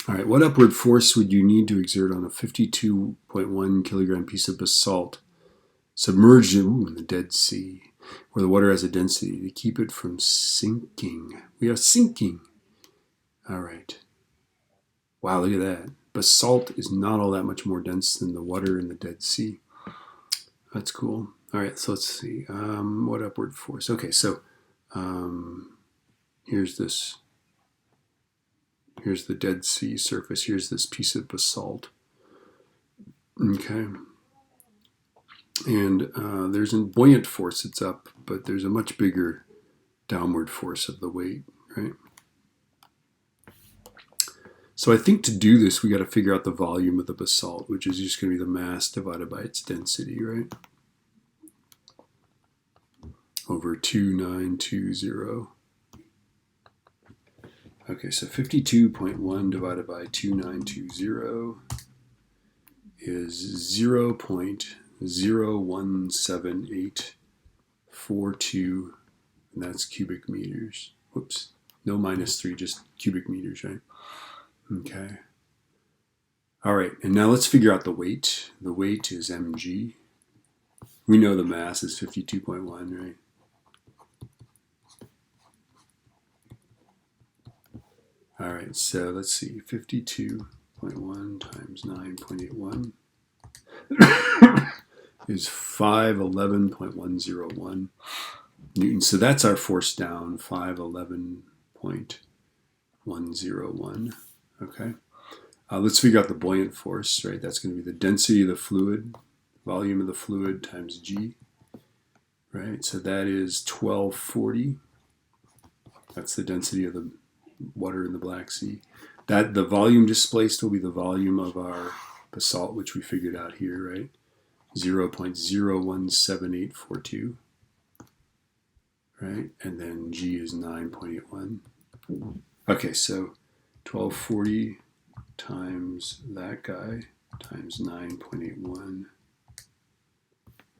All right, what upward force would you need to exert on a 52.1 kilogram piece of basalt submerged in the Dead Sea, where the water has a density to keep it from sinking? We are sinking. All right. Wow, look at that. Basalt is not all that much more dense than the water in the Dead Sea. That's cool. All right, so let's see. What upward force? Okay, so here's this. Here's the Dead Sea surface. Here's this piece of basalt. Okay. And there's a buoyant force that's up, but there's a much bigger downward force of the weight, right? So I think to do this, we got to figure out the volume of the basalt, which is just going to be the mass divided by its density, right? Over 2920. Okay, so 52.1 divided by 2920 is 0.017842, and that's cubic meters. Whoops, no -3, just cubic meters, right? Okay. All right, and now let's figure out the weight. The weight is mg. We know the mass is 52.1, right? All right, so let's see, 52.1 times 9.81 is 511.101 newtons. So that's our force down, 511.101. Okay. Let's figure out the buoyant force, right? That's going to be the density of the fluid, volume of the fluid times g, right? So that is 1240. That's the density of the water in the Black Sea. That the volume displaced will be the volume of our basalt, which we figured out here, right? 0.017842, right? And then G is 9.81. Okay, so 1240 times that guy times 9.81.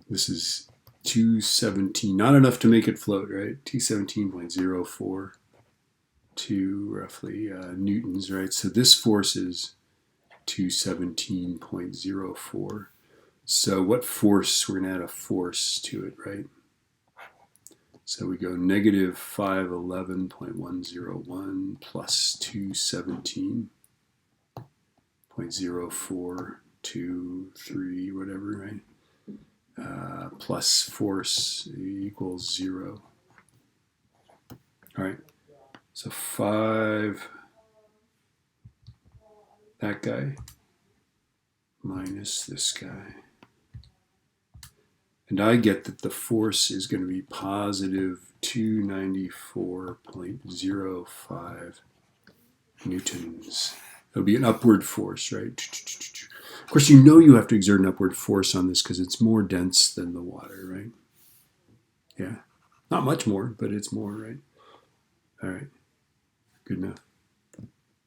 This is 217, not enough to make it float, right? 217.042 roughly newtons, right? So this force is 217.04. So what force? We're going to add a force to it, right? So we go negative 511.101 plus 217.0423, whatever, right? Plus force equals 0. All right. So 5, that guy, minus this guy. And I get that the force is going to be positive 294.05 newtons. It'll be an upward force, right? Of course, you know you have to exert an upward force on this because it's more dense than the water, right? Yeah. Not much more, but it's more, right? All right. Good enough.